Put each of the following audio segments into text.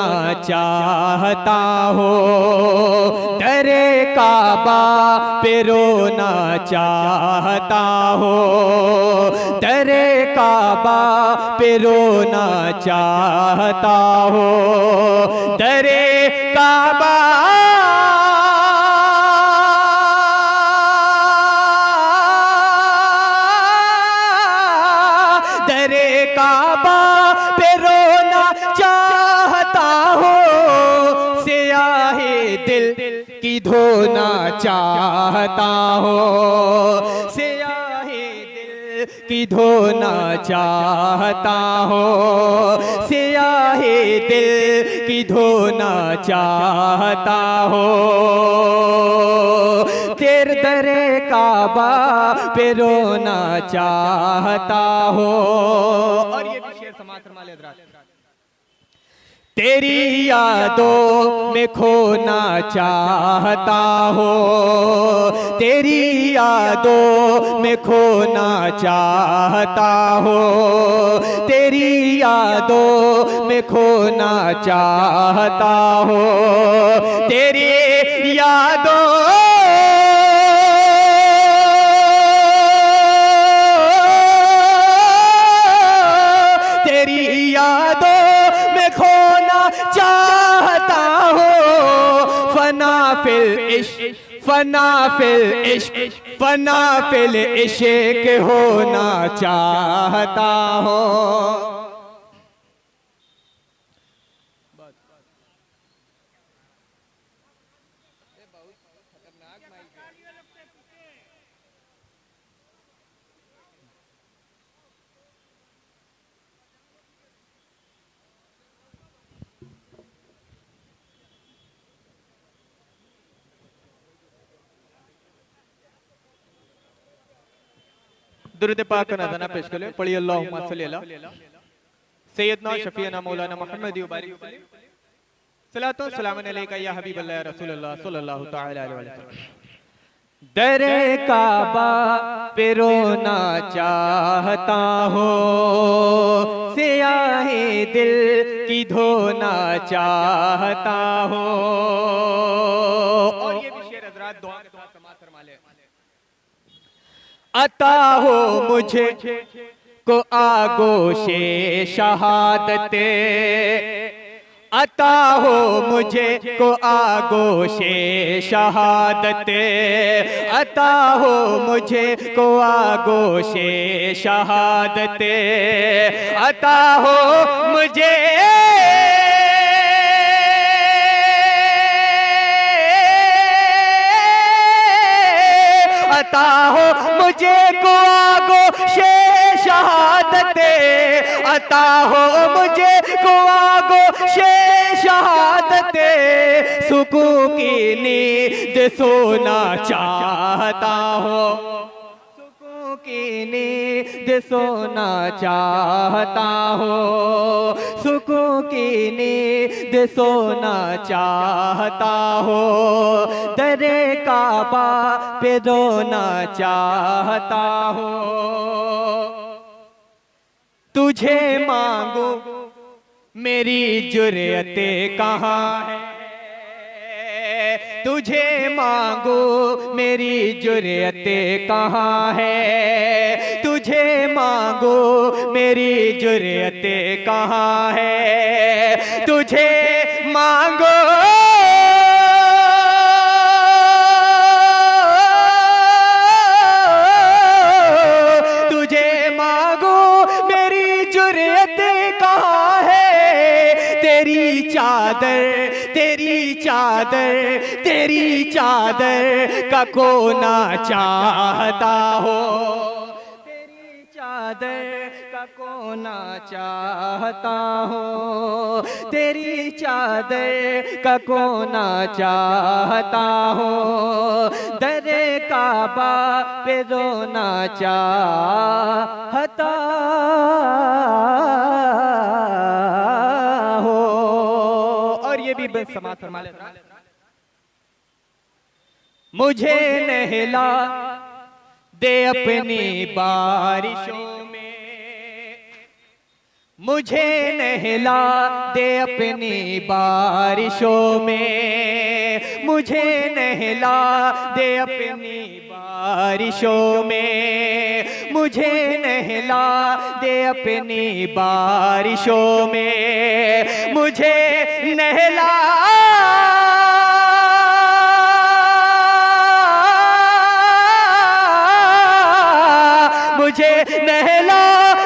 रोना चाहता हो, दरे काबा पे रोना चाहता हो, दरे काबा पे रोना चाहता हो, दरे काबा दरे काबा पे रोना चाहता हो, सियाहे दिल की धोना चाहता हो, सियाहे दिल की धोना चाहता हो, सियाहे दिल की धोना चाहता हो, तेरे दरे काबा पे रोना चाहता हो। और ये भी शेर समाज फरमाले हज़रात, तेरी यादों में खोना चाहता हो, तेरी यादों में खोना चाहता हो, तेरी यादों में खोना चाहता हो, तेरी यादों चाहता हो, फना फिल इश्क, फना फिल इश्क, फना फिल इश्क होना चाहता हो। दुरूद पाक का नज़ारा पेश कर ले, पढ़िए अल्लाहुम्मा सल्ली अला सैयदना शफीना मौलाना मुहम्मद सलातो सलाम अलैका या हबीब अल्लाह या रसूल अल्लाह सल्लल्लाहु तआला अलैहि वसल्लम। दरे काबा पे रोना चाहता हो, सियाहे दिल की धोना चाहता हो। और ये भी शेर हज़रात दुआ के साथ समाअत फरमा ले, अता हो मुझे को आगोशे शहादते, अता हो मुझे को आगोशे शहादते, अता हो मुझे को आगोशे शहादते, अता हो मुझे अता हो मुझे को आगोशे शहादते, अता हो मुझे को आगोशे शहादते, सुकून की नींद सोना चाहता हो, सुकून की नींद सोना चाहता हो, सुकून की नींद सोना चाहता हो, दरे काबा पे रोना चाहता हो। तुझे मांगू मेरी जुर्रतें कहाँ है, तुझे मांगू मेरी जुर्रतें कहाँ है, तुझे मांगू मेरी जुर्रतें कहाँ है, तुझे मांगो चादर, तेरी चादर, तेरी चादर का कोना चाहता हो, तेरी चादर का कोना चाहता हो, तेरी चादर का कोना चाहता हो, दरे काबा पे रोना चाहता हो। और ये भी बस समाअत फरमा ले, मुझे नहला दे अपनी बारिशों में, मुझे नहला दे अपनी बारिशों में, मुझे नहला दे अपनी बारिशों में, मुझे नहला दे अपनी बारिशों में, मुझे नहला मुझे नहला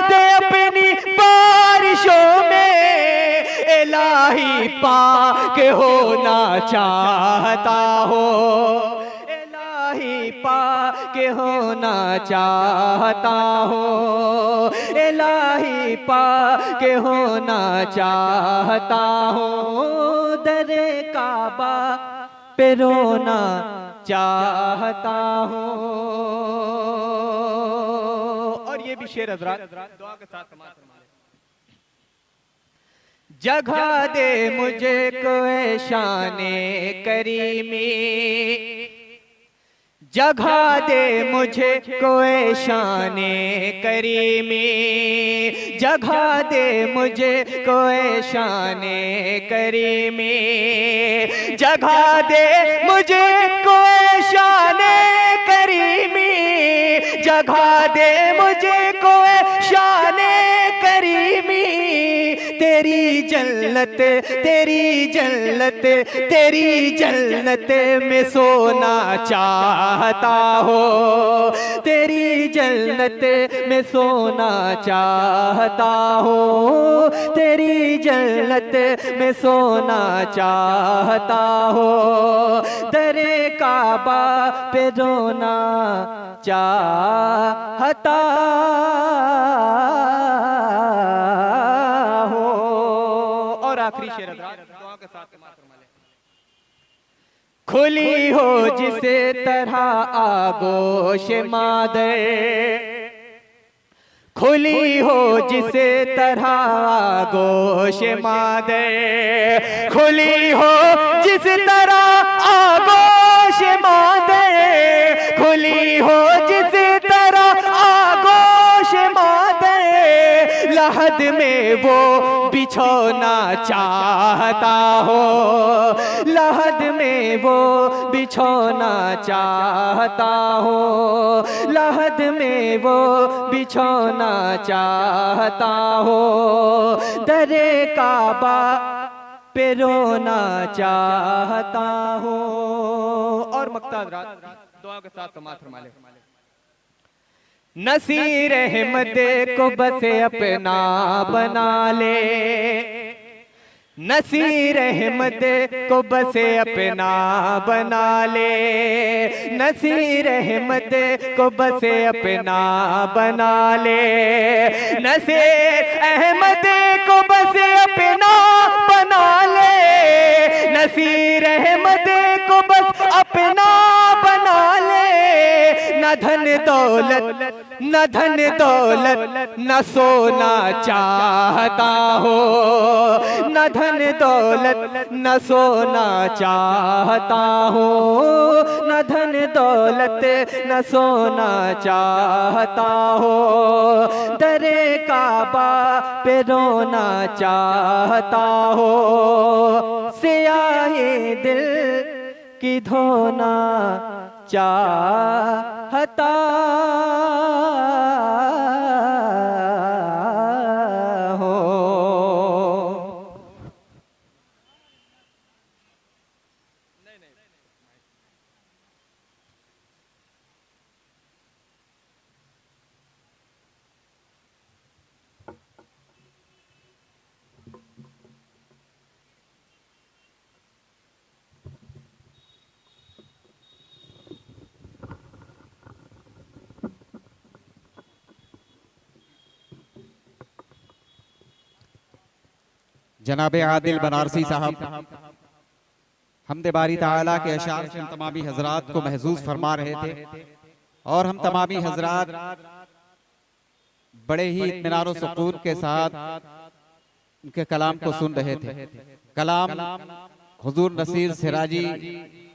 दे अपनी बारिशों में, इलाही पाक होना चाहता हो, इलाही पाक होना चाहता हो, इलाही पाक होना चाहता हो, दरे काबा पे रोना चाहता हूँ। और ये भी शेर हज़रात दुआ के साथ समाप्त फरमाएं। जगह दे मुझे कोई शाने करीमी, जगह दे मुझे कोई शाने करीमी, जगह दे मुझे कोई शाने करीमी, जगह दे मुझे कोई शाने करीमी, जगह दे मुझे कोई शाने करीमी, तेरी जन्नत तेरी जन्नत तेरी जन्नत में सोना चाहता हो, तेरी जन्नत में सोना चाहता हो, तेरी जन्नत में सोना चाहता हो, दरे काबा पे रोना चाहता हो। और आखिरी शेर दुआ के साथ खुली हो जिसे तरह आगोश मादर, खुली हो जिसे तरह आगोश मादर, खुली हो जिस तरह आगोश मादर, खुली हो जिस तरह आगोश मादर, लहद में वो बिछोना चाहता हो, लहद में वो बिछोना चाहता हो, लहद में वो बिछोना चाहता हो, दरे काबा पे रोना चाहता हो। और मक्ता हज़रात दुआ के साथ समाप्त फरमाएं। नसीर अहमद को बस अपना बना ले, नसीर अहमद को बस अपना बना ले, नसीर अहमद को बस अपना बना ले, नसीर अहमद को बस अपना बना ले, नसीर अहमद को बस अपना बना ले, न धन दौलत न धन दौलत न सोना चाहता हो, न धन दौलत न सोना चाहता हो, न धन दौलत न सोना चाहता हो, दरे काबा पे रोना चाहता हो, सियाहे दिल की धोना चाहता हो। जनाब आदिल बनारसी साहब हमदे बारी ताला के अशार से हम तमामी हजरात को महसूस फरमा रहे थे, और हम तमामी हजरात बड़े ही इत्मीनान और सुकून के साथ उनके कलाम को सुन रहे थे। कलाम हुजूर नसीर सिराजी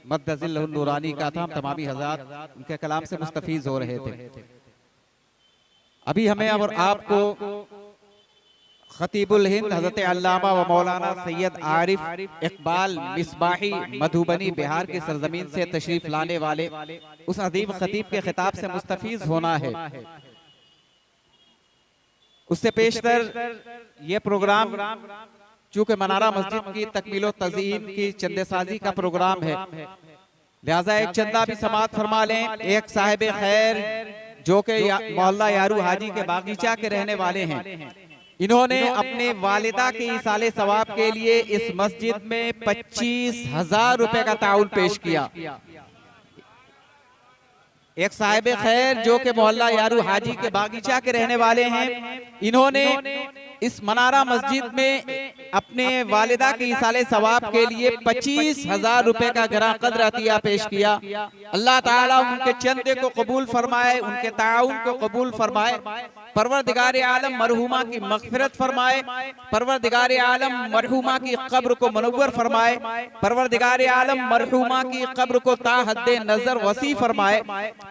मद्दजिल्लहुल नूरानी का था। हम तमामी हजरात उनके कलाम से मुस्तफीज हो रहे थे। अभी हमें और आपको खतीबुल हिंद हजरत अल्लामा व मौलाना सैयद आरिफ इकबाल मिसबाही मधुबनी बिहार की सरजमीन से तशरीफ लाने वाले उस अदीब खतीब के खिताब से मुस्तफीज होना है। उससे पेशतर ये प्रोग्राम चूंकि मनारा मस्जिद की तकमीलो तज़ीन की चंदेसाजी का प्रोग्राम है, लिहाजा एक चंदा भी समात फरमा लें। एक साहिब खैर जो कि मोहल्ला यारू हाजी के बागीचा के रहने वाले हैं, इन्होंने अपने वालिदा के इसाले सवाब के लिए इस मस्जिद में 25,000 रुपए का ताउन पेश किया। एक साहिब खैर जो कि मोहल्ला यारू हाजी के बागीचा के रहने वाले हैं, इन्होंने इस मनारा मस्जिद में अपने वालिदा के इसाले सवाब के लिए 25,000 रुपए का गरा कद्र अतिया पेश किया। अल्लाह ताला उनके चंदे को कबूल फरमाए, उनके ताउन को कबूल फरमाए। परवरदिगार आलम मरहुमा की मगफिरत फरमाए। परवरदिगार आलम मरहुमा की कब्र को मुनव्वर फरमाए। परवरदिगार आलम मरहुमा की कब्र को ताहद्दे नजर वसी फरमाए।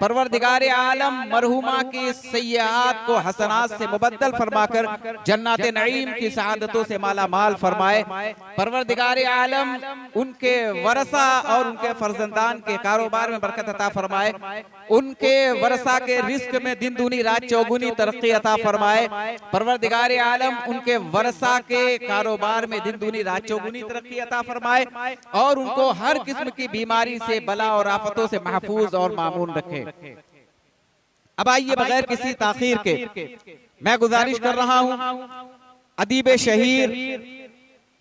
परवरदिगार आलम मरहुमा की सय्यात को हसनात से मुबद्दल फरमाकर जन्नत नईम की सआदतों से माला माल फरमाए। परवरदिगार आलम उनके वरसा और उनके फर्जंदान के कारोबार में बरकत अता फरमाए। उनके वरसा के रिस्क में दिन दूनी रात चौगुनी तरक्की अता फरमाए। परवरदिगार आलम उनके वरसा के कारोबार में दिन दूनी रात चौगुनी तरक्की अता फरमाए और उनको हर किस्म की बीमारी से, बला और आफतों से महफूज और मामून रखे। अब आइए बगैर किसी ताखीर के मैं गुजारिश कर रहा हूं अदीब शहीर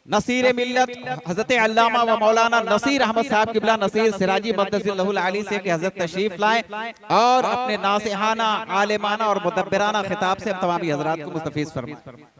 नसीर मिल्लत हजरत अल्लामा व मौलाना नसीर अहमद साहब किबला नसीर सिराजी मद्दसिल्लहुल आली से कि हजरत तशरीफ लाएं और अपने नासिहाना, आलिमाना और मुदब्बिराना खिताब से हम तमामी हजरात को मुस्तफीज फरमाएं।